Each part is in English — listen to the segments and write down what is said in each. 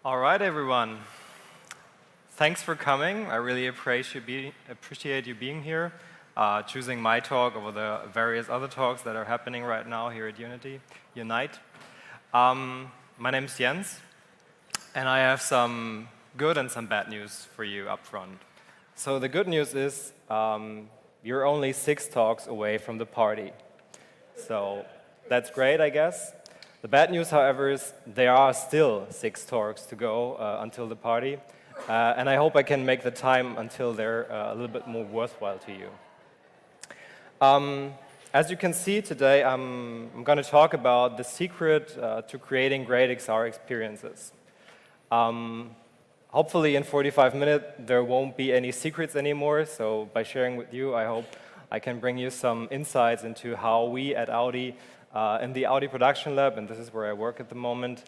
All right, everyone. Thanks for coming. I really appreciate you being here, choosing my talk over the various other talks that are happening right now here at Unite. My name is Jens, and I have some good and some bad news for you up front. So the good news is you're only 6 talks away from the party. So that's great, I guess. The bad news, however, is there are still 6 talks to go until the party, and I hope I can make the time until they're a little bit more worthwhile to you. As you can see today, I'm going to talk about the secret to creating great XR experiences. Hopefully in 45 minutes there won't be any secrets anymore, so by sharing with you, I hope I can bring you some insights into how we at Audi in the Audi Production Lab, and this is where I work at the moment,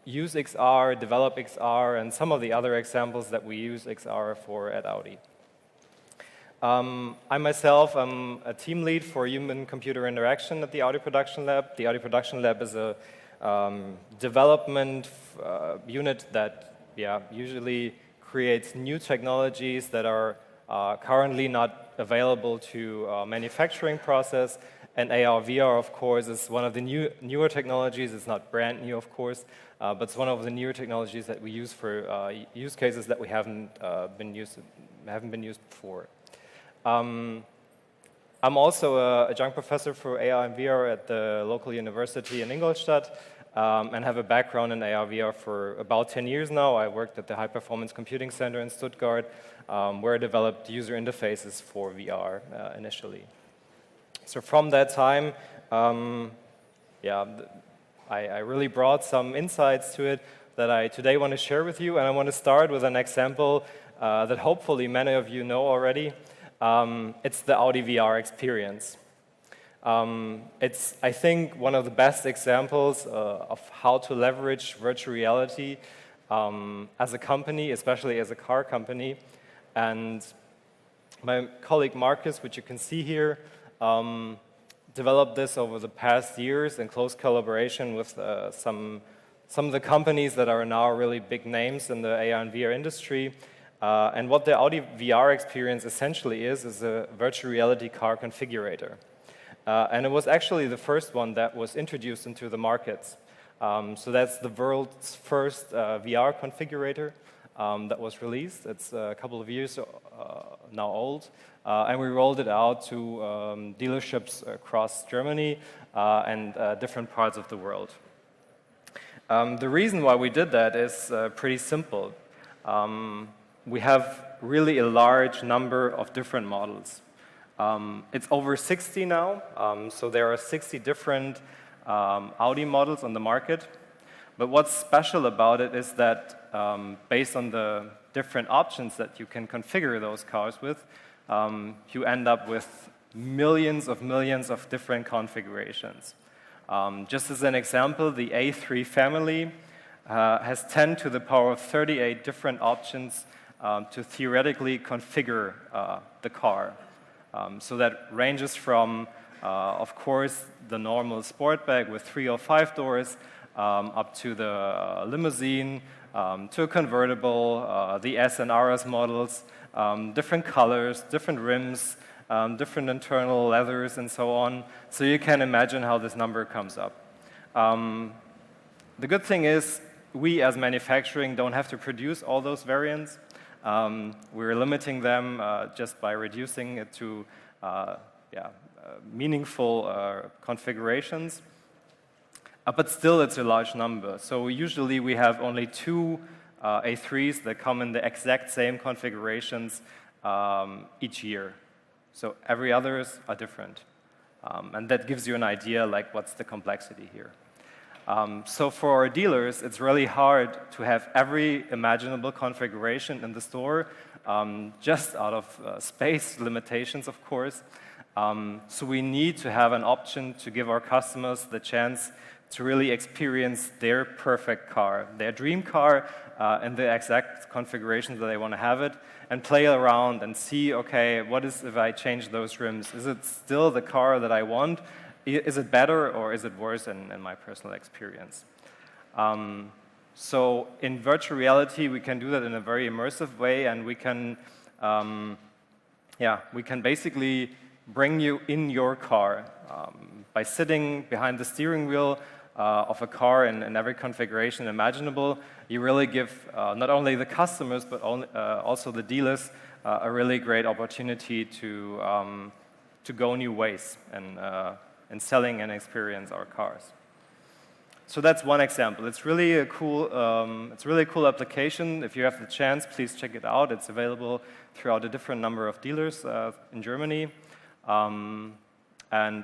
use XR, develop XR, and some of the other examples that we use XR for at Audi. I myself am a team lead for human-computer interaction at the Audi Production Lab. The Audi Production Lab is a development unit that usually creates new technologies that are currently not available to manufacturing process. And AR/VR, of course, is one of the newer technologies. It's not brand new, of course, but it's one of the newer technologies that we use for use cases that we haven't been used before. I'm also a adjunct professor for AR and VR at the local university in Ingolstadt, and have a background in AR/VR for about 10 years now. I worked at the High Performance Computing Center in Stuttgart, where I developed user interfaces for VR initially. So from that time, I really brought some insights to it that I today want to share with you, and I want to start with an example that hopefully many of you know already. It's the Audi VR experience. It's, I think, one of the best examples of how to leverage virtual reality as a company, especially as a car company. And my colleague Marcus, which you can see here, developed this over the past years in close collaboration with some of the companies that are now really big names in the AR and VR industry. And what the Audi VR experience essentially is a virtual reality car configurator. And it was actually the first one that was introduced into the markets. So that's the world's first VR configurator that was released. It's a couple of years now old. And we rolled it out to dealerships across Germany and different parts of the world. The reason why we did that is pretty simple. We have really a large number of different models. It's over 60 now, so there are 60 different Audi models on the market. But what's special about it is that based on the different options that you can configure those cars with, you end up with millions of different configurations. Just as an example, the A3 family has 10 to the power of 38 different options to theoretically configure the car. So that ranges from, of course, the normal Sportback with 3 or 5 doors, up to the limousine, to a convertible, the S and RS models, different colors, different rims, different internal leathers, and so on. So you can imagine how this number comes up. The good thing is we as manufacturing don't have to produce all those variants. We're limiting them just by reducing it to meaningful configurations. But still, it's a large number. So usually we have only 2 A3s that come in the exact same configurations each year. So every others are different. And that gives you an idea like what's the complexity here. So for our dealers, it's really hard to have every imaginable configuration in the store, just out of space limitations, of course. So we need to have an option to give our customers the chance to really experience their perfect car, their dream car, and the exact configurations that they want to have it, and play around and see, okay, what is if I change those rims? Is it still the car that I want? Is it better or is it worse in my personal experience? So in virtual reality, we can do that in a very immersive way, and we can basically bring you in your car by sitting behind the steering wheel of a car in every configuration imaginable. You really give not only the customers but also the dealers a really great opportunity to go new ways in selling and experience our cars. So that's one example. It's really a cool application. If you have the chance, please check it out. It's available throughout a different number of dealers in Germany, and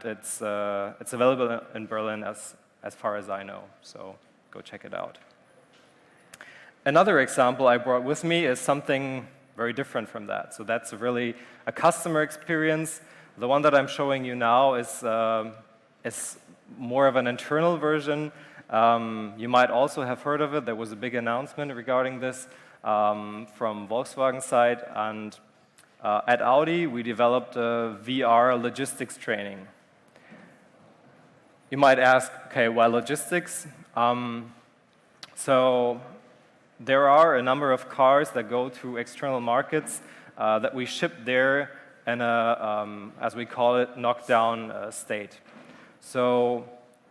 it's available in Berlin as far as I know. So go check it out. Another example I brought with me is something very different from that. So that's really a customer experience. The one that I'm showing you now is more of an internal version. You might also have heard of it. There was a big announcement regarding this from Volkswagen side, and at Audi we developed a VR logistics training. You might ask, okay, why logistics? So there are a number of cars that go to external markets that we ship there in a, as we call it, knockdown state. So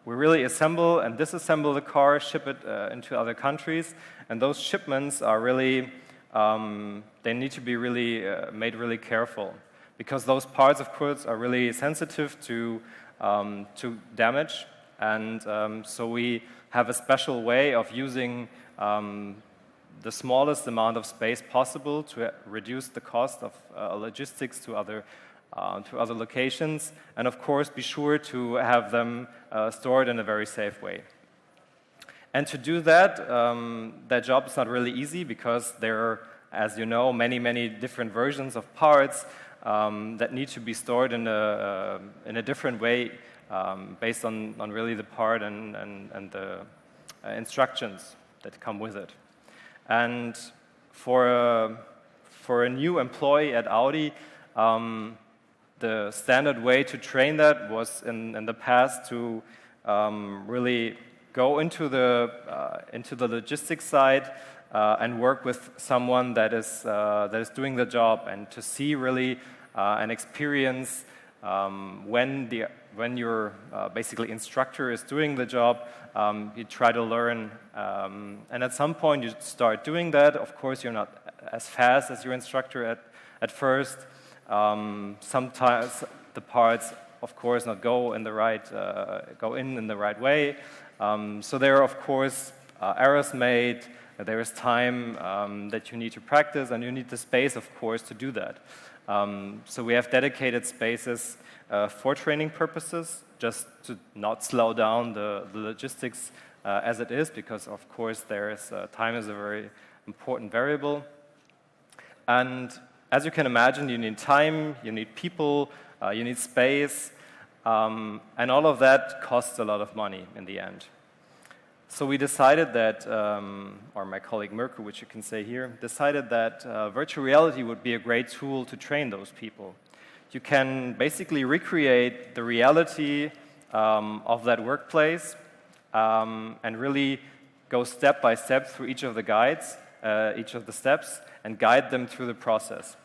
we really assemble and disassemble the car, ship it into other countries, and those shipments are really, they need to be really made really careful, because those parts, of course, are really sensitive to damage, and so we have a special way of using the smallest amount of space possible to reduce the cost of logistics to other locations, and of course be sure to have them stored in a very safe way. And to do that, that job is not really easy, because there are, as you know, many different versions of parts that need to be stored in a different way based on really the part and the instructions that come with it. And for a new employee at Audi, the standard way to train that was in the past to really go into the logistics side and work with someone that is doing the job, and to see really and experience when your basically instructor is doing the job. You try to learn, and at some point you start doing that. Of course, you're not as fast as your instructor at first. Sometimes the parts, of course, not go in the right way. So there are, of course, errors made. There is time that you need to practice, and you need the space, of course, to do that. So we have dedicated spaces for training purposes, just to not slow down the logistics as it is, because, of course, time is a very important variable. And as you can imagine, you need time, you need people, you need space, and all of that costs a lot of money in the end. So we decided that, or my colleague Mirko, which you can say here, decided that virtual reality would be a great tool to train those people. You can basically recreate the reality of that workplace and really go step by step through each of the guides, each of the steps, and guide them through the process.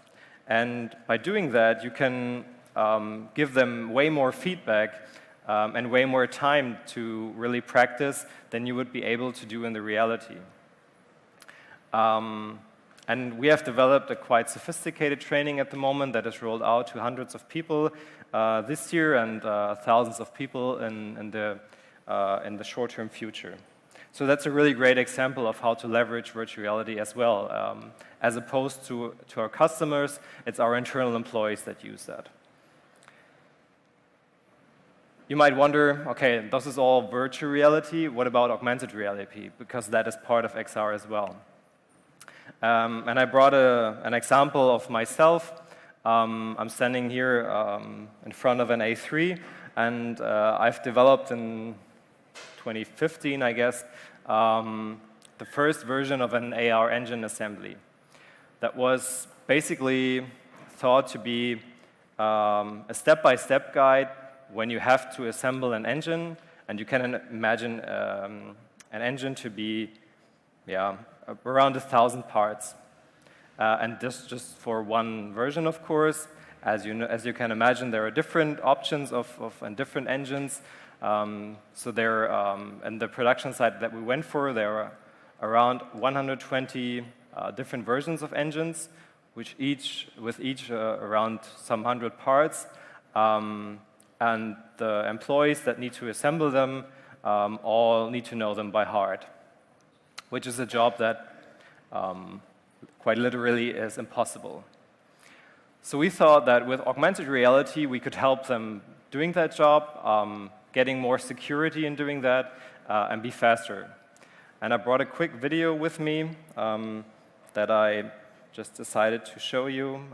And by doing that, you can give them way more feedback and way more time to really practice than you would be able to do in the reality. And we have developed a quite sophisticated training at the moment that is rolled out to hundreds of people this year, and thousands of people in the short-term future. So that's a really great example of how to leverage virtual reality as well. As opposed to our customers, it's our internal employees that use that. You might wonder, okay, this is all virtual reality. What about augmented reality? Because that is part of XR as well. And I brought an example of myself. I'm standing here in front of an A3, and I've developed in 2015, I guess, the first version of an AR engine assembly. That was basically thought to be a step-by-step guide when you have to assemble an engine, and you can imagine an engine to be around 1,000 parts. And this just for one version, of course. As you can imagine, there are different options and different engines. So there, and the production side that we went for, there are around 120 different versions of engines, with each around some 100 parts. And the employees that need to assemble them all need to know them by heart, which is a job that quite literally is impossible. So we thought that with augmented reality, we could help them doing that job, getting more security in doing that, and be faster. And I brought a quick video with me that I just decided to show you.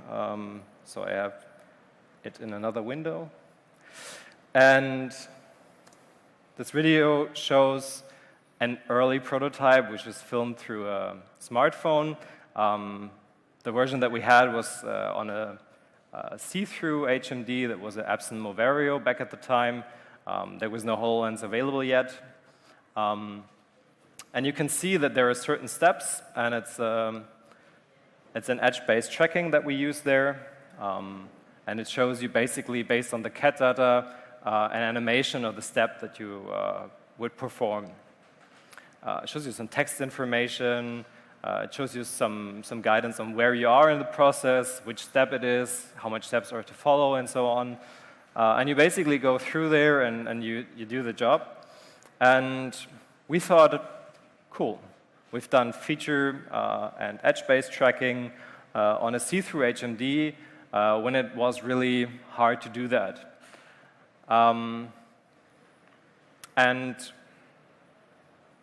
So I have it in another window. And this video shows an early prototype, which is filmed through a smartphone. The version that we had was on a see-through HMD that was an Epson Moverio back at the time. There was no HoloLens available yet. And you can see that there are certain steps, and it's an edge-based tracking that we use there. And it shows you basically, based on the CAD data, an animation of the step that you would perform. It shows you some text information. It shows you some guidance on where you are in the process, which step it is, how much steps are to follow, and so on. And you basically go through there and you do the job. And we thought, cool, we've done feature and edge-based tracking on a see-through HMD when it was really hard to do that. And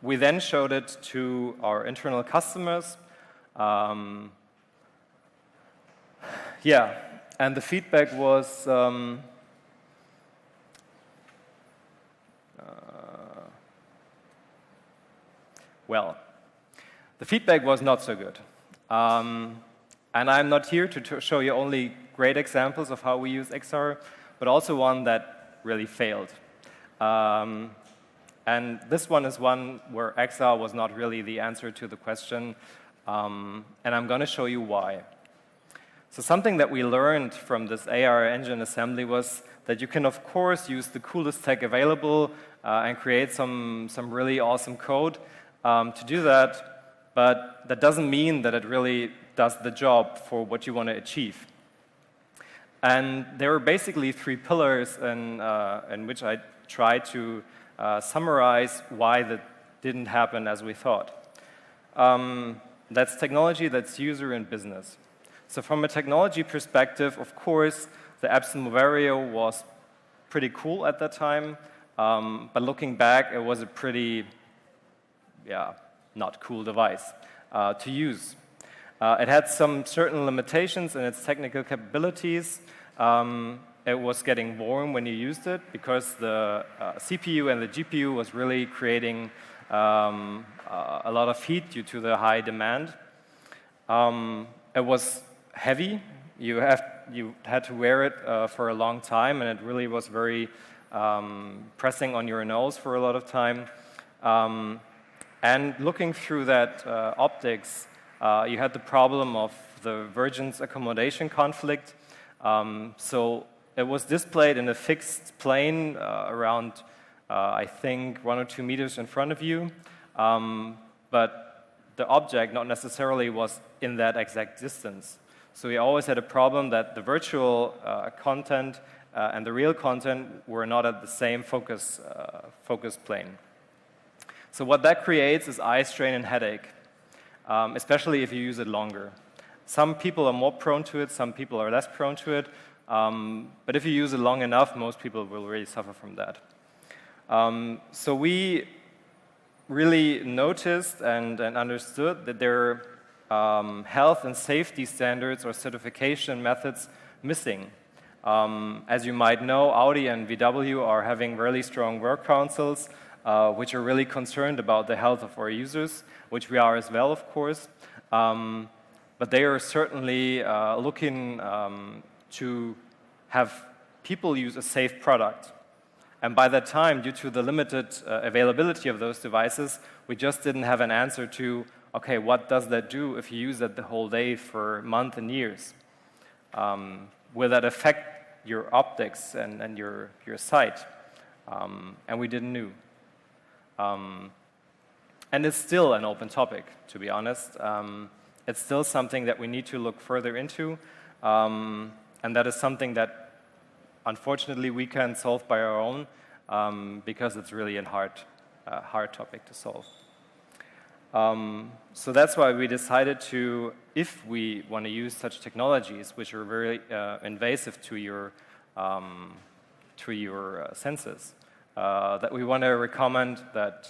we then showed it to our internal customers. And the feedback was the feedback was not so good. And I'm not here to show you only great examples of how we use XR, but also one that really failed. And this one is one where XR was not really the answer to the question, and I'm going to show you why. So something that we learned from this AR engine assembly was that you can, of course, use the coolest tech available and create some really awesome code to do that, but that doesn't mean that it really does the job for what you want to achieve. And there are basically three pillars in which I try to summarize why that didn't happen as we thought. That's technology, that's user, and business. So from a technology perspective, of course, the Epson Moverio was pretty cool at that time, but looking back, it was a pretty, not cool device to use. It had some certain limitations in its technical capabilities. It was getting warm when you used it because the CPU and the GPU was really creating a lot of heat due to the high demand. It was heavy. You had to wear it for a long time, and it really was very pressing on your nose for a lot of time. And looking through that optics, you had the problem of the Virgin's accommodation conflict. So it was displayed in a fixed plane around, I think, 1 or 2 meters in front of you. But the object not necessarily was in that exact distance. So we always had a problem that the virtual content and the real content were not at the same focus plane. So what that creates is eye strain and headache, especially if you use it longer. Some people are more prone to it, some people are less prone to it. But if you use it long enough, most people will really suffer from that. So we really noticed and understood that there are health and safety standards or certification methods missing. As you might know, Audi and VW are having really strong work councils, which are really concerned about the health of our users, which we are as well, of course. But they are certainly looking to have people use a safe product. And by that time, due to the limited availability of those devices, we just didn't have an answer to, okay, what does that do if you use it the whole day for months and years? Will that affect your optics and your sight? And we didn't know. And it's still an open topic, to be honest. It's still something that we need to look further into, and that is something that, unfortunately, we can't solve by our own, because it's really a hard topic to solve. So that's why we decided to, if we want to use such technologies, which are very invasive to your senses, that we want to recommend that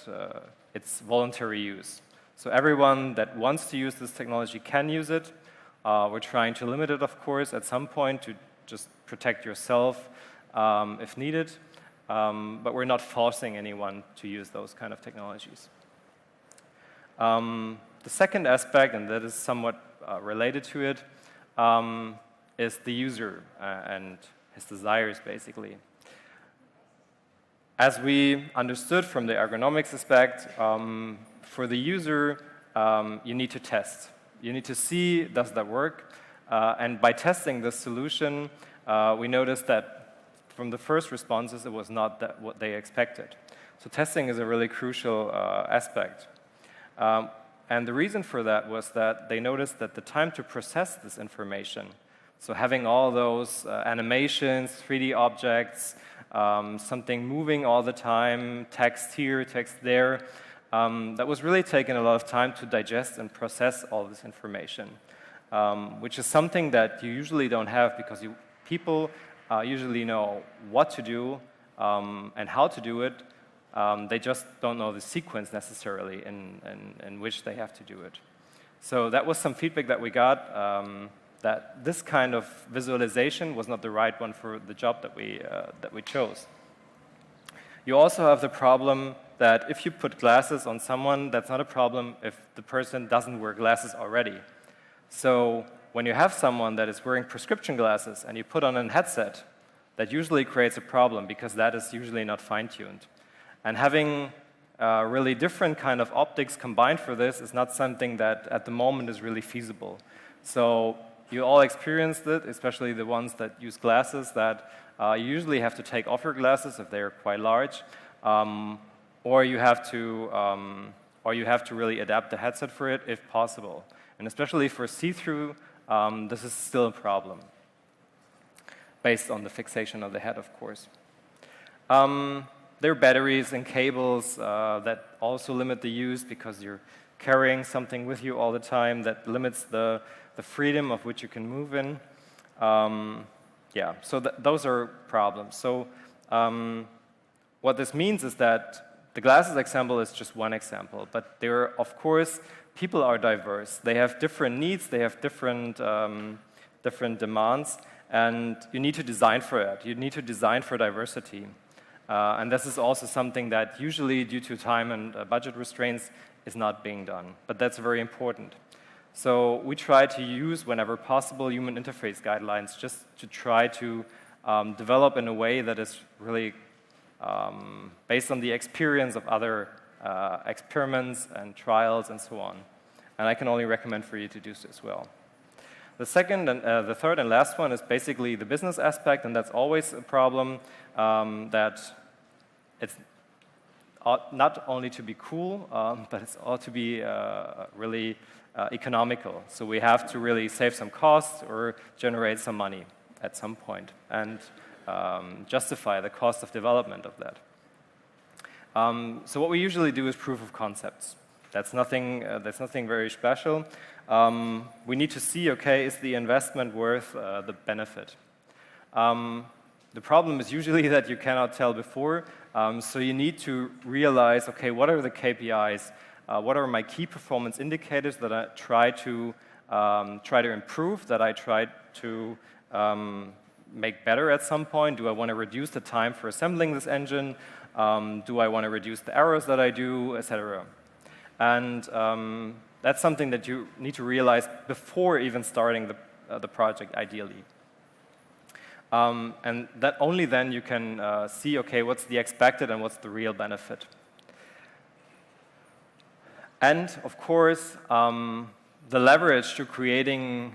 it's voluntary use. So everyone that wants to use this technology can use it. We're trying to limit it, of course, at some point to just protect yourself if needed, but we're not forcing anyone to use those kind of technologies. The second aspect, and that is somewhat related to it, is the user and his desires, basically. As we understood from the ergonomics aspect, for the user, you need to test. You need to see, does that work? And by testing this solution, we noticed that from the first responses, it was not what they expected. So testing is a really crucial aspect. And the reason for that was that they noticed that the time to process this information, so having all those animations, 3D objects, something moving all the time, text here, text there, that was really taking a lot of time to digest and process all this information, which is something that you usually don't have because people usually know what to do and how to do it. They just don't know the sequence necessarily in which they have to do it. So that was some feedback that we got, that this kind of visualization was not the right one for the job that we chose. You also have the problem that if you put glasses on someone, that's not a problem if the person doesn't wear glasses already. So when you have someone that is wearing prescription glasses and you put on a headset, that usually creates a problem because that is usually not fine-tuned. And having really different kind of optics combined for this is not something that at the moment is really feasible. So you all experienced it, especially the ones that use glasses, that you usually have to take off your glasses if they're quite large, or you have to really adapt the headset for it if possible. And especially for see-through, this is still a problem, based on the fixation of the head, of course. There are batteries and cables that also limit the use because you're carrying something with you all the time that limits the freedom of which you can move in. Yeah, so those are problems. So what this means is that the glasses example is just one example, but there are, of course, people are diverse. They have different needs, they have different demands, and you need to design for it. You need to design for diversity. And this is also something that usually, due to time and budget restraints, is not being done. But that's very important. So we try to use, whenever possible, human interface guidelines just to try to develop in a way that is really based on the experience of other experiments and trials and so on. And I can only recommend for you to do so as well. The second and the third and last one is basically the business aspect, and that's always a problem, that it's not only to be cool, but it's all to be really economical. So we have to really save some costs or generate some money at some point and justify the cost of development of that. So what we usually do is proof of concepts. That's nothing very special. We need to see, okay, is the investment worth the benefit? The problem is usually that you cannot tell before, so you need to realize, okay, what are the KPIs? What are my key performance indicators that I try to improve, that I try to make better at some point? Do I want to reduce the time for assembling this engine? Do I want to reduce the errors that I do, etc.? And that's something that you need to realize before even starting the project, ideally. And that only then you can see, okay, what's the expected and what's the real benefit. And of course, the leverage to creating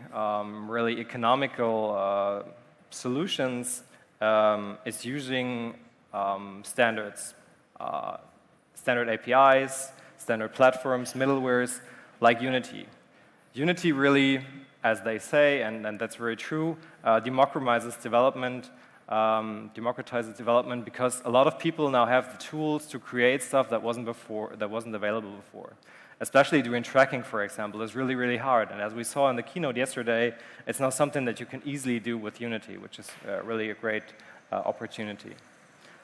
really economical solutions is using standards, standard APIs, standard platforms, middlewares like Unity. Unity really, as they say, and that's very true, democratizes development because a lot of people now have the tools to create stuff that wasn't available before. Especially doing tracking, for example, is really, really hard. And as we saw in the keynote yesterday, it's now something that you can easily do with Unity, which is really a great opportunity.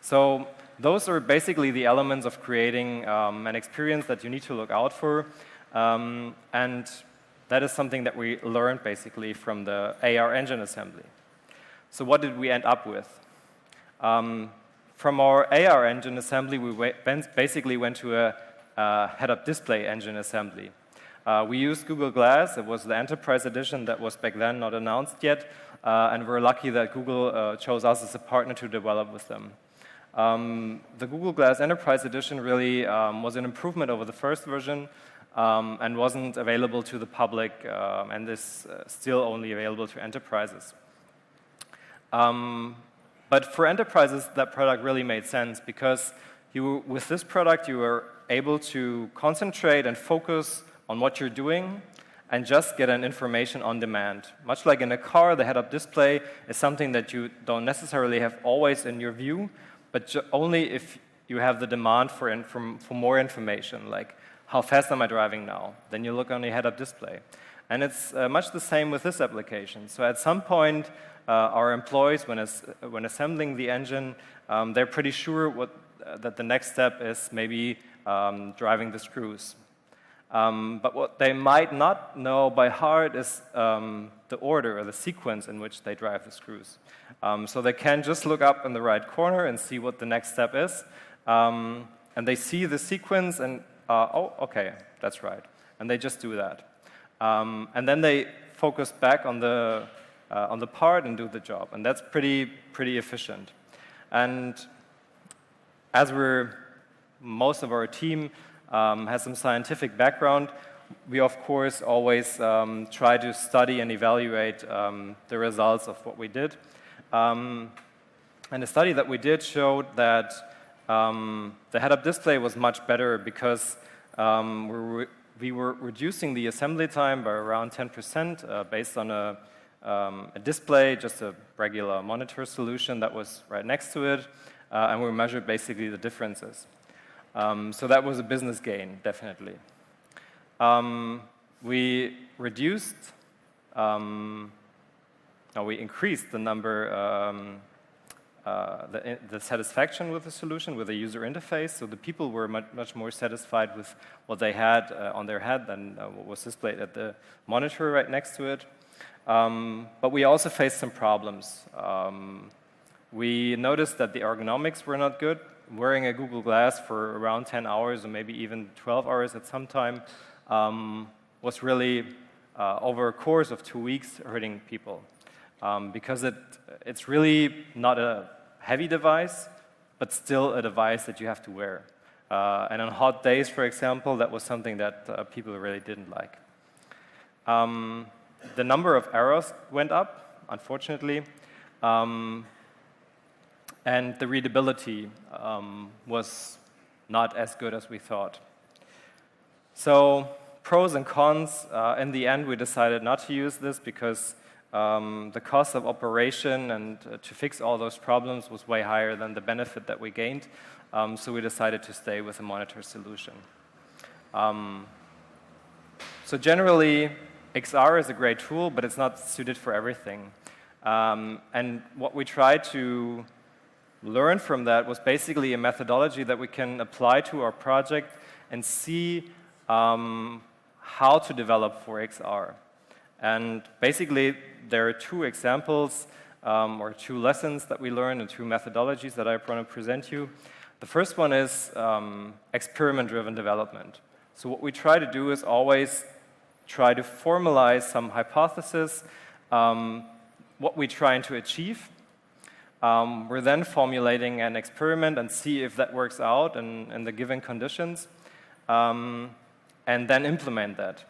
So those are basically the elements of creating an experience that you need to look out for. And that is something that we learned basically from the AR engine assembly. So what did we end up with? From our AR engine assembly, we basically went to a head-up display engine assembly. We used Google Glass. It was the Enterprise Edition that was back then not announced yet, and we're lucky that Google chose us as a partner to develop with them. The Google Glass Enterprise Edition really was an improvement over the first version and wasn't available to the public and is still only available to enterprises. But for enterprises, that product really made sense because with this product, you were able to concentrate and focus on what you're doing and just get an information on demand. Much like in a car, the head-up display is something that you don't necessarily have always in your view, but only if you have the demand for more information, like how fast am I driving now? Then you look on the head-up display. And it's much the same with this application. So at some point, our employees, when assembling the engine, they're pretty sure that the next step is maybe driving the screws. But what they might not know by heart is the order or the sequence in which they drive the screws. So they can just look up in the right corner and see what the next step is. And they see the sequence and, oh, okay, that's right. And they just do that. And then they focus back on the part and do the job. And that's pretty efficient. And as most of our team has some scientific background, we of course always try to study and evaluate the results of what we did. And the study that we did showed that the head-up display was much better because we were reducing the assembly time by around 10% based on a display, just a regular monitor solution that was right next to it. And we measured basically the differences. So that was a business gain, definitely. We increased the number, the satisfaction with the solution, with the user interface. So the people were much more satisfied with what they had on their head than what was displayed at the monitor right next to it. But we also faced some problems. We noticed that the ergonomics were not good. Wearing a Google Glass for around 10 hours or maybe even 12 hours at some time was really, over a course of 2 weeks, hurting people. Because it's really not a heavy device, but still a device that you have to wear. And on hot days, for example, that was something that people really didn't like. The number of errors went up, unfortunately. And the readability was not as good as we thought. So pros and cons, in the end we decided not to use this because the cost of operation and to fix all those problems was way higher than the benefit that we gained. So we decided to stay with a monitor solution. So generally, XR is a great tool, but it's not suited for everything. And what we tried to learn from that was basically a methodology that we can apply to our project and see how to develop for XR. And basically, there are two examples or two lessons that we learned and two methodologies that I want to present you. The first one is experiment-driven development. So what we try to do is always try to formalize some hypothesis, what we're trying to achieve, We're then formulating an experiment and see if that works out in the given conditions, and then implement that.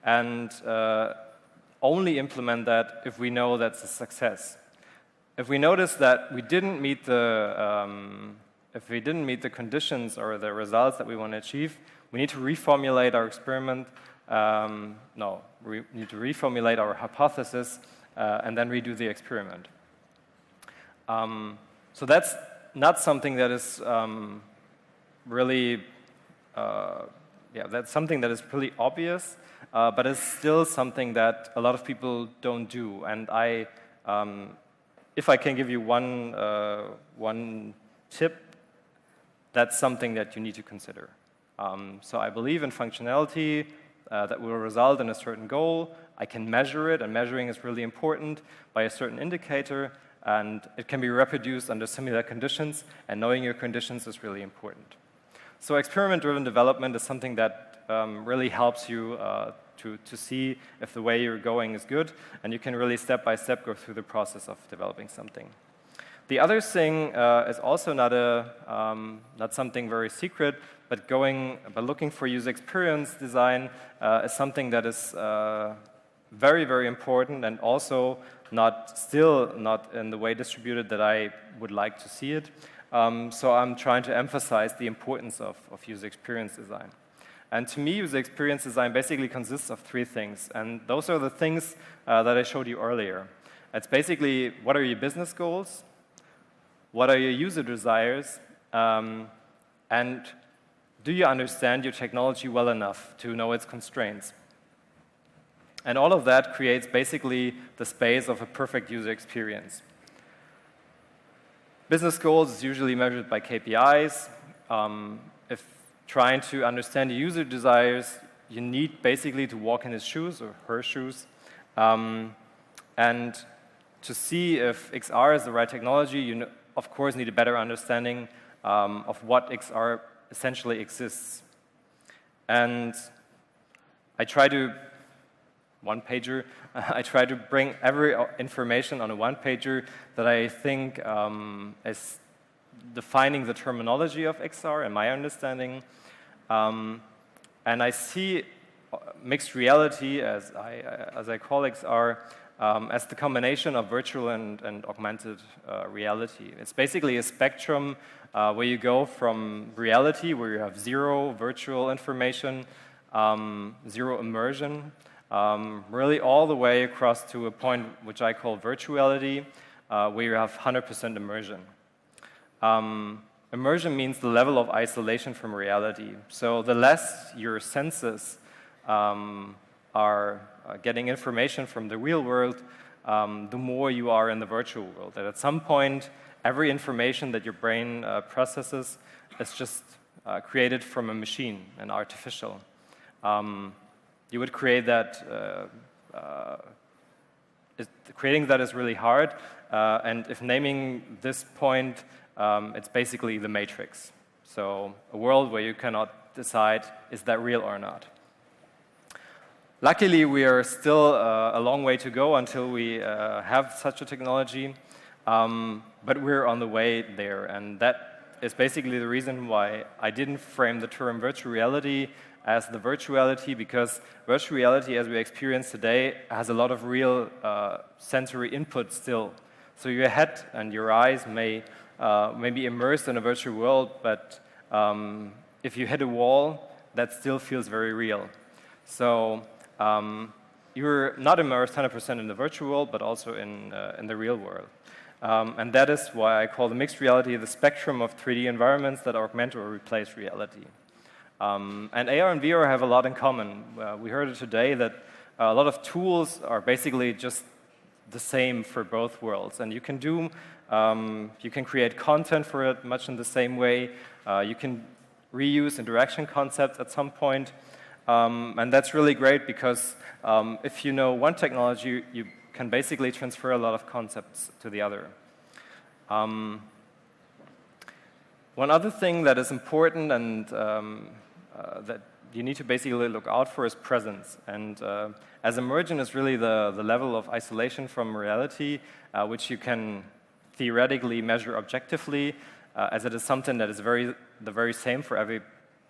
And only implement that if we know that's a success. If we notice that we didn't meet the conditions or the results that we want to achieve, we need to reformulate our experiment. We need to reformulate our hypothesis and then redo the experiment. So that's not something that is really, that's something that is pretty obvious, but it's still something that a lot of people don't do. And if I can give you one tip, that's something that you need to consider. So I believe in functionality that will result in a certain goal. I can measure it, and measuring is really important by a certain indicator, and it can be reproduced under similar conditions, and knowing your conditions is really important. So experiment-driven development is something that really helps you to see if the way you're going is good, and you can really step-by-step go through the process of developing something. The other thing is also not something very secret, but looking for user experience design is something that is very, very important, and also still not in the way distributed that I would like to see it. So I'm trying to emphasize the importance of user experience design. And to me, user experience design basically consists of three things, and those are the things that I showed you earlier. It's basically, what are your business goals? What are your user desires? And do you understand your technology well enough to know its constraints? And all of that creates basically the space of a perfect user experience. Business goals is usually measured by KPIs. If trying to understand the user desires, you need basically to walk in his shoes or her shoes. And to see if XR is the right technology, you of course need a better understanding of what XR essentially exists. And I try to bring every information on a one-pager that I think is defining the terminology of XR and my understanding. And I see mixed reality, as I call XR, as the combination of virtual and augmented reality. It's basically a spectrum where you go from reality, where you have zero virtual information, zero immersion, really all the way across to a point which I call virtuality, where you have 100% immersion. Immersion means the level of isolation from reality. So the less your senses are getting information from the real world, the more you are in the virtual world. And at some point, every information that your brain processes is just created from a machine, an artificial. You would create that, creating that is really hard, and if naming this point, it's basically the matrix. So a world where you cannot decide, is that real or not? Luckily, we are still a long way to go until we have such a technology, but we're on the way there, and that is basically the reason why I didn't frame the term virtual reality as the virtuality, because virtual reality as we experience today has a lot of real sensory input still. So your head and your eyes may be immersed in a virtual world, but if you hit a wall, that still feels very real. So you're not immersed 100% in the virtual world, but also in the real world. And that is why I call the mixed reality the spectrum of 3D environments that augment or replace reality. And AR and VR have a lot in common. We heard it today that a lot of tools are basically just the same for both worlds. And you can create content for it much in the same way. You can reuse interaction concepts at some point. And that's really great because if you know one technology, you can basically transfer a lot of concepts to the other. One other thing that is important and that you need to basically look out for is presence. And as immersion is really the level of isolation from reality, which you can theoretically measure objectively, as it is something that is the very same for every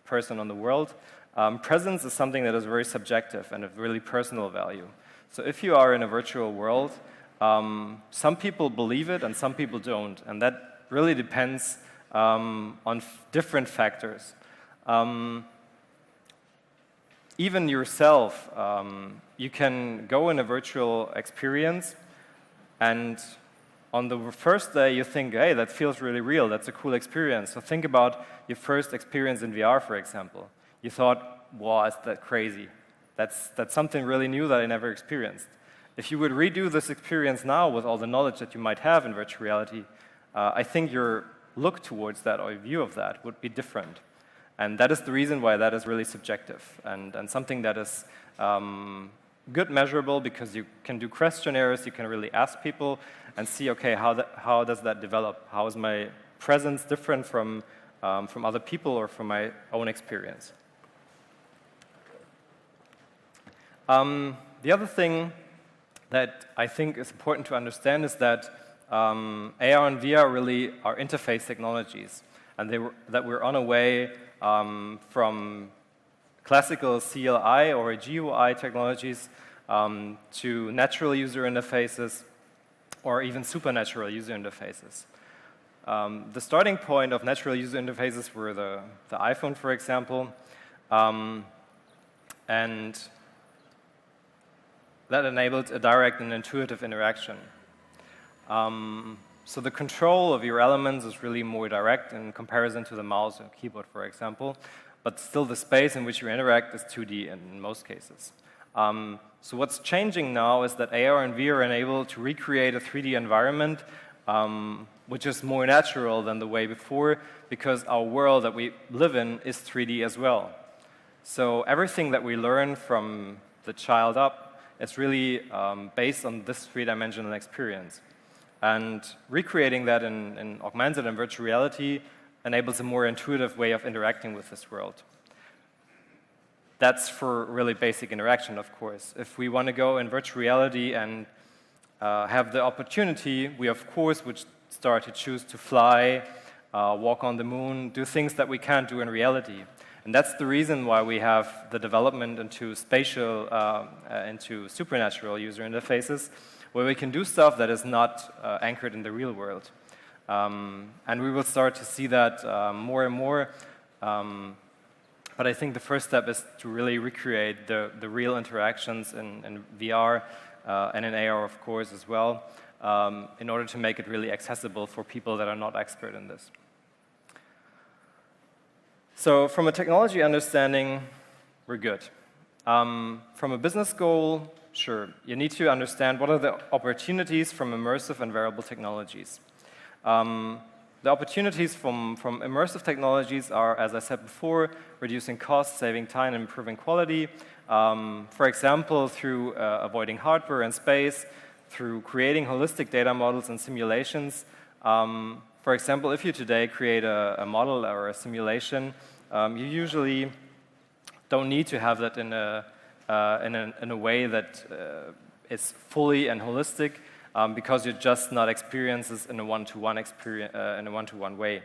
person on the world. Presence is something that is very subjective and of really personal value. So if you are in a virtual world, some people believe it and some people don't, and that really depends on different factors. Even yourself, you can go in a virtual experience, and on the first day you think, hey, that feels really real, that's a cool experience. So think about your first experience in VR, for example. You thought, wow, is that crazy? That's something really new that I never experienced. If you would redo this experience now with all the knowledge that you might have in virtual reality, I think your look towards that or your view of that would be different. And that is the reason why that is really subjective and something that is good measurable, because you can do questionnaires, you can really ask people and see, okay, how does that develop? How is my presence different from other people or from my own experience? The other thing that I think is important to understand is that AR and VR really are interface technologies, and that we're on a way from classical CLI or GUI technologies to natural user interfaces or even supernatural user interfaces. The starting point of natural user interfaces were the iPhone, for example, and that enabled a direct and intuitive interaction. So the control of your elements is really more direct in comparison to the mouse and keyboard, for example, but still the space in which you interact is 2D in most cases. So what's changing now is that AR and VR are enabled to recreate a 3D environment which is more natural than the way before, because our world that we live in is 3D as well. So everything that we learn from the child up is really based on this three-dimensional experience. And recreating that in augmented and virtual reality enables a more intuitive way of interacting with this world. That's for really basic interaction, of course. If we want to go in virtual reality and have the opportunity, we of course would start to choose to fly, walk on the moon, do things that we can't do in reality. And that's the reason why we have the development into spatial, into supernatural user interfaces, where we can do stuff that is not anchored in the real world. And we will start to see that more and more. But I think the first step is to really recreate the real interactions in VR and in AR, of course, as well, in order to make it really accessible for people that are not expert in this. So from a technology understanding, we're good. From a business goal, sure, you need to understand what are the opportunities from immersive and wearable technologies. The opportunities from immersive technologies are, as I said before, reducing costs, saving time, and improving quality. For example, through avoiding hardware and space, through creating holistic data models and simulations. For example, if you today create a model or a simulation, you usually don't need to have that in a way that is fully and holistic, because you're just not experiences in a one-to-one way.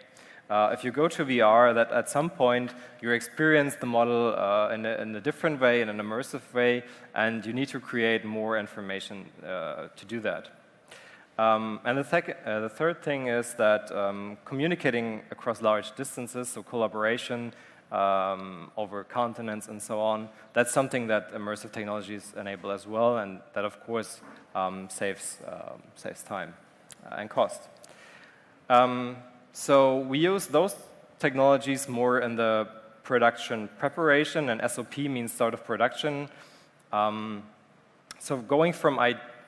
If you go to VR, that at some point you experience the model in a different way, in an immersive way, and you need to create more information to do that. And the third thing is that communicating across large distances, so collaboration over continents and so on, that's something that immersive technologies enable as well, and that of course saves time and cost. So we use those technologies more in the production preparation, and SOP means start of production. So going from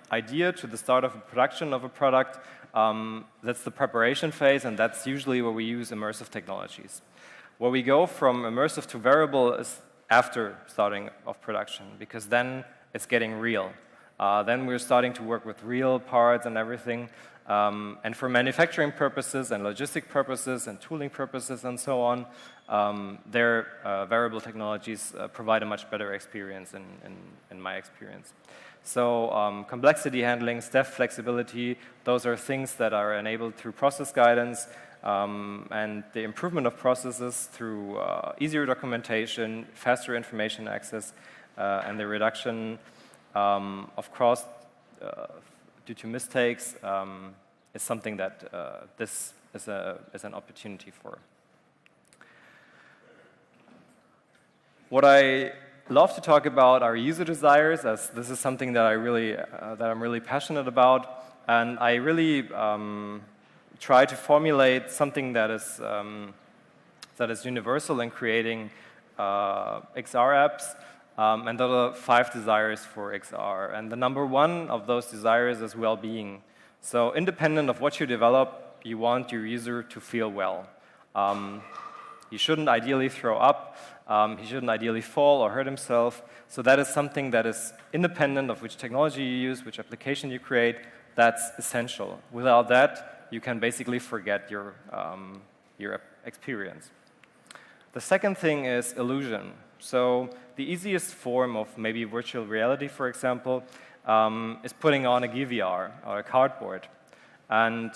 idea to the start of production of a product, that's the preparation phase, and that's usually where we use immersive technologies. Where we go from immersive to wearable is after starting of production, because then it's getting real. Then we're starting to work with real parts and everything, And for manufacturing purposes and logistic purposes and tooling purposes and so on, their variable technologies provide a much better experience in my experience. So complexity handling, step flexibility, those are things that are enabled through process guidance, and the improvement of processes through easier documentation, faster information access, and the reduction of cost due to mistakes is something that this is an opportunity for. What I love to talk about are user desires, as this is something that I'm really passionate about, and I really try to formulate something that is universal in creating XR apps, and there are 5 desires for XR. And the number one of those desires is well-being. So independent of what you develop, you want your user to feel well. He shouldn't ideally throw up, he shouldn't ideally fall or hurt himself. So that is something that is independent of which technology you use, which application you create. That's essential. Without that, you can basically forget your experience. The second thing is illusion. So the easiest form of maybe virtual reality, for example, is putting on a GVR or a cardboard. And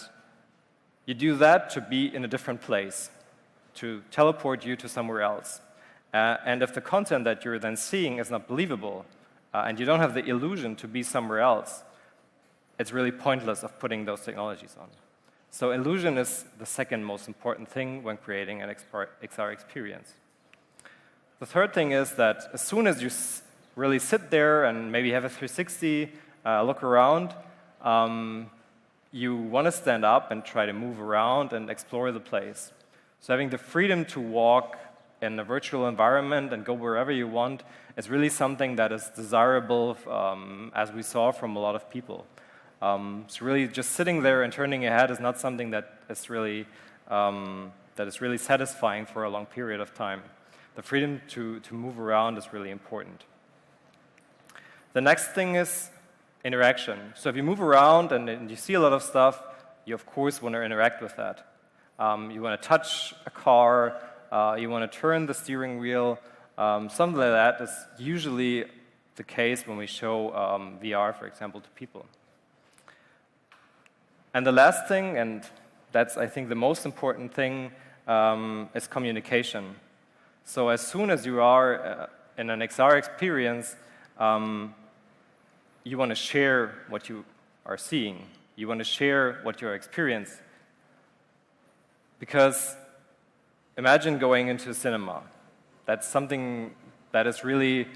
you do that to be in a different place, to teleport you to somewhere else. And if the content that you're then seeing is not believable, and you don't have the illusion to be somewhere else, it's really pointless of putting those technologies on. So illusion is the second most important thing when creating an XR experience. The third thing is that as soon as you really sit there and maybe have a 360, look around, you want to stand up and try to move around and explore the place. So having the freedom to walk in a virtual environment and go wherever you want is really something that is desirable, as we saw from a lot of people. So really just sitting there and turning your head is not something that is really satisfying for a long period of time. The freedom to move around is really important. The next thing is interaction. So if you move around and you see a lot of stuff, you of course want to interact with that. You want to touch a car, you want to turn the steering wheel. Something like that is usually the case when we show VR, for example, to people. And the last thing, and that's I think the most important thing, is communication. So as soon as you are in an XR experience, you want to share what you are seeing. You want to share what you experience. Because imagine going into a cinema. That's something that is really,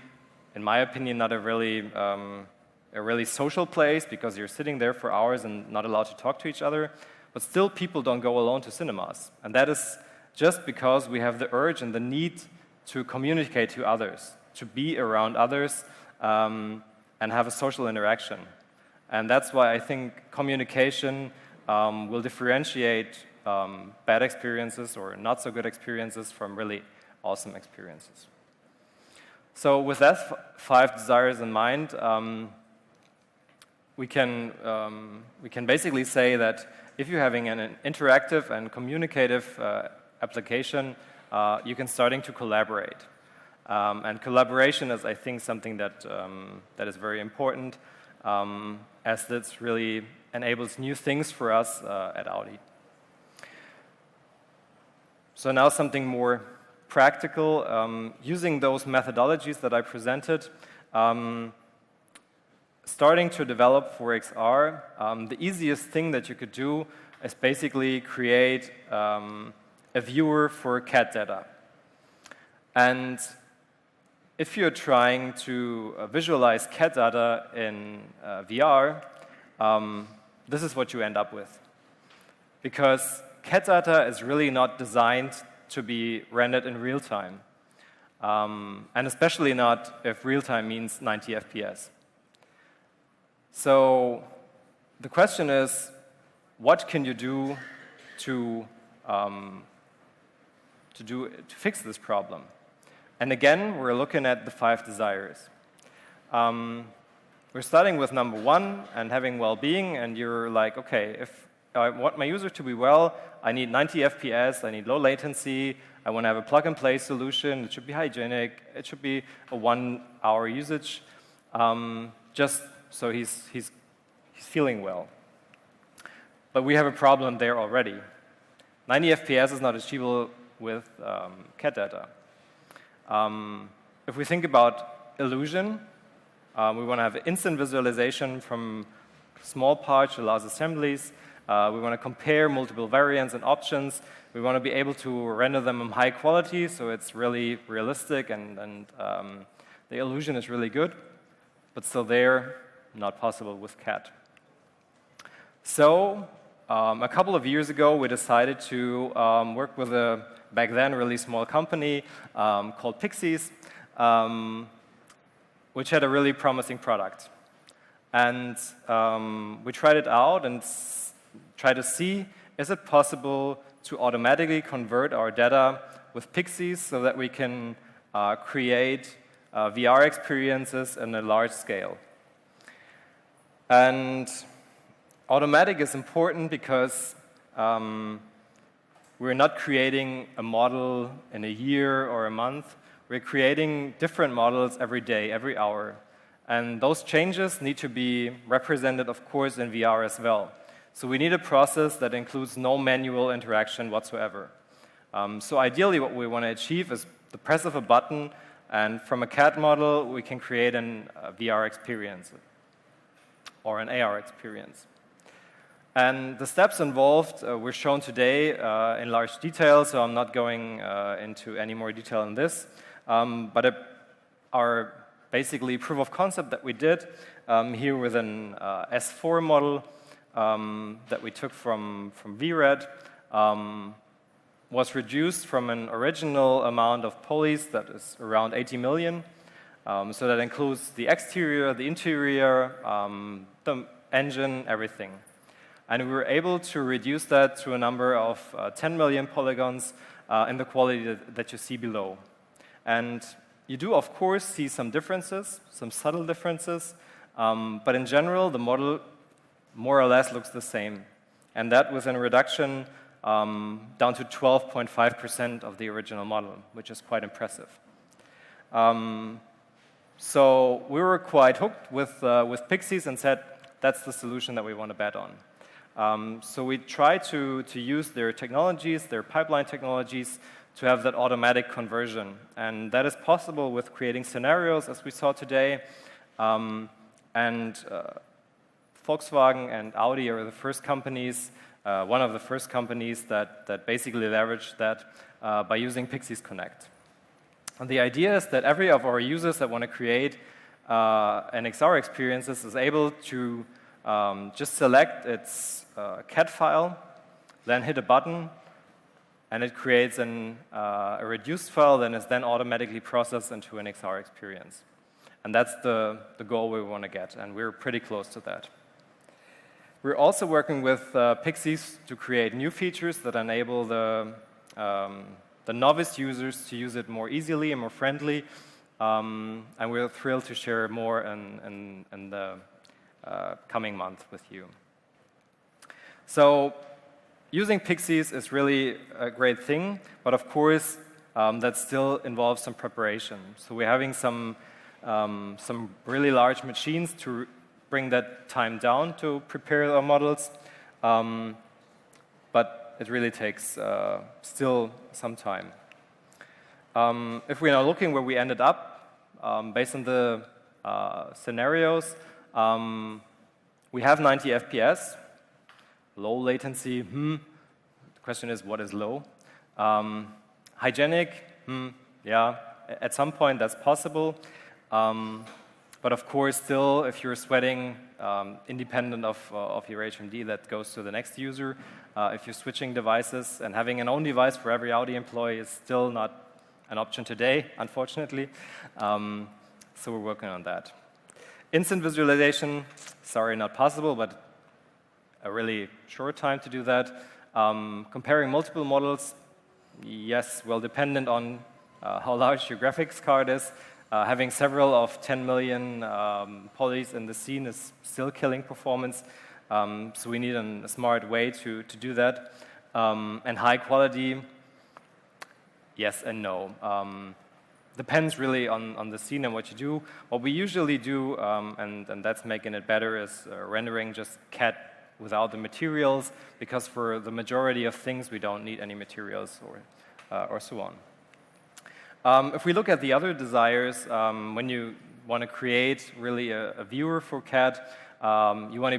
in my opinion, not a really social place, because you're sitting there for hours and not allowed to talk to each other. But still, people don't go alone to cinemas. And that is just because we have the urge and the need to communicate to others, to be around others, and have a social interaction. And that's why I think communication will differentiate bad experiences or not so good experiences from really awesome experiences. So with that 5 desires in mind, we can basically say that if you're having an interactive and communicative application, you can starting to collaborate. And collaboration is, I think, something that is very important, as this really enables new things for us at Audi. So now something more practical, using those methodologies that I presented, starting to develop for XR, the easiest thing that you could do is basically create a viewer for CAD data. And if you're trying to visualize CAD data in VR, this is what you end up with. Because CAD data is really not designed to be rendered in real time. And especially not if real time means 90 FPS. So the question is, what can you do to fix this problem? And again, we're looking at the 5 desires. We're starting with number 1 and having well-being, and you're like, okay, if I want my user to be well, I need 90 FPS, I need low latency, I want to have a plug-and-play solution, it should be hygienic, it should be a 1-hour usage, just so he's feeling well. But we have a problem there already. 90 FPS is not achievable with CAD data. If we think about illusion, we want to have instant visualization from small parts, allows assemblies. We want to compare multiple variants and options. We want to be able to render them in high quality, so it's really realistic and the illusion is really good, but still there, not possible with CAD. So a couple of years ago, we decided to work with a, back then, really small company called PiXYZ, which had a really promising product. And we tried it out and tried to see, is it possible to automatically convert our data with PiXYZ so that we can create VR experiences in a large scale. And automatic is important because we're not creating a model in a year or a month. We're creating different models every day, every hour. And those changes need to be represented, of course, in VR as well. So we need a process that includes no manual interaction whatsoever. So ideally, what we want to achieve is the press of a button, and from a CAD model, we can create a VR experience or an AR experience. And the steps involved were shown today in large detail, so I'm not going into any more detail on this. But our basically proof of concept that we did here with an S4 model that we took from VRED was reduced from an original amount of polys that is around 80 million. So that includes the exterior, the interior, the engine, everything. And we were able to reduce that to a number of 10 million polygons in the quality that you see below. And you do, of course, see some differences, some subtle differences, but in general, the model more or less looks the same. And that with a reduction down to 12.5% of the original model, which is quite impressive. So we were quite hooked with PiXYZ and said, that's the solution that we want to bet on. So we try to use their technologies, their pipeline technologies, to have that automatic conversion. And that is possible with creating scenarios, as we saw today. Volkswagen and Audi are the first companies, one of the first companies that basically leveraged that by using PiXYZ Connect. And the idea is that every of our users that want to create an XR experiences is able to just select its CAD file, then hit a button, and it creates a reduced file that is then automatically processed into an XR experience. And that's the goal we want to get, and we're pretty close to that. We're also working with PiXYZ to create new features that enable the novice users to use it more easily and more friendly, and we're thrilled to share more in the coming month with you. So using PiXYZ is really a great thing, but of course that still involves some preparation. So we're having some really large machines to bring that time down to prepare our models, but it really takes still some time. If we're now looking where we ended up, based on the scenarios, we have 90 FPS, low latency, The question is, what is low? Hygienic, yeah, at some point that's possible. But of course, still, if you're sweating, independent of your HMD, that goes to the next user. If you're switching devices and having an own device for every Audi employee is still not an option today, unfortunately. So we're working on that. Instant visualization, sorry, not possible, but a really short time to do that. Comparing multiple models, yes, well, dependent on how large your graphics card is. Having several of 10 million polys in the scene is still killing performance. So we need a smart way to do that. And high quality, yes and no. Depends really on the scene and what you do. What we usually do, and that's making it better, is rendering just CAD without the materials, because for the majority of things we don't need any materials or so on. If we look at the other desires, when you want to create really a viewer for CAD, you want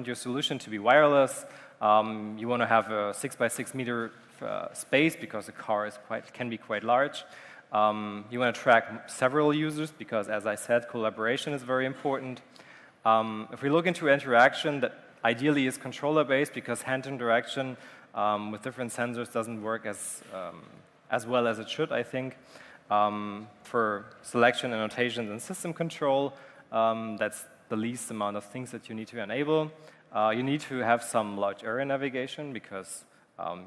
your solution to be wireless. You want to have a 6 by 6 meter space because the car can be quite large. You want to track several users because, as I said, collaboration is very important. If we look into interaction, that ideally is controller-based because hand interaction with different sensors doesn't work as well as it should, I think. For selection, annotations, and system control, that's the least amount of things that you need to enable. You need to have some large area navigation because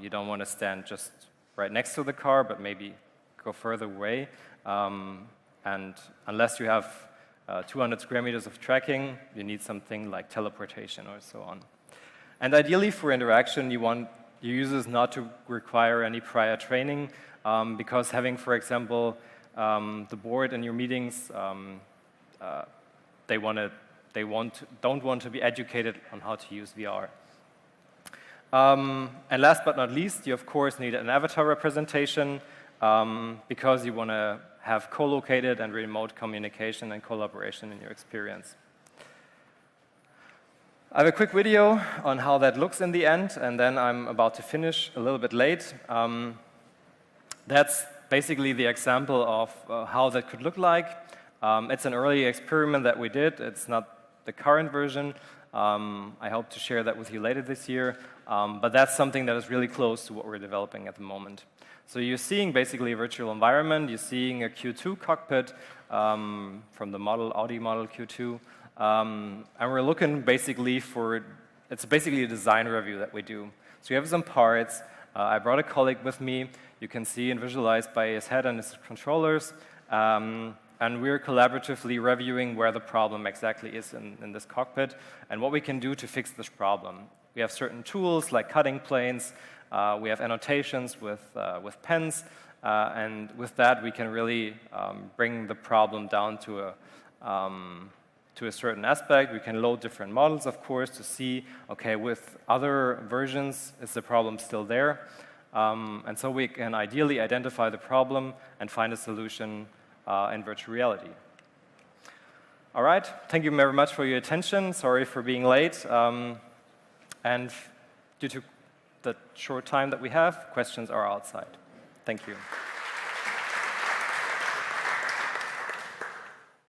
you don't want to stand just right next to the car, but maybe go further away. And unless you have 200 square meters of tracking, you need something like teleportation or so on. And ideally for interaction, you want your users not to require any prior training because having, for example, the board in your meetings, don't want to be educated on how to use VR. And last but not least, you of course need an avatar representation because you want to have co-located and remote communication and collaboration in your experience. I have a quick video on how that looks in the end, and then I'm about to finish a little bit late. That's basically the example of how that could look like. It's an early experiment that we did. It's not the current version. I hope to share that with you later this year. But that's something that is really close to what we're developing at the moment. So you're seeing basically a virtual environment. You're seeing a Q2 cockpit from the Audi model Q2. And we're looking basically it's basically a design review that we do. So you have some parts. I brought a colleague with me. You can see and visualize by his head and his controllers. And we're collaboratively reviewing where the problem exactly is in this cockpit and what we can do to fix this problem. We have certain tools like cutting planes. We have annotations with pens. And with that, we can really bring the problem down to a certain aspect. We can load different models, of course, to see, okay, with other versions, is the problem still there? And so we can ideally identify the problem and find a solution in virtual reality. All right, thank you very much for your attention. Sorry for being late. And due to the short time that we have, questions are outside. Thank you.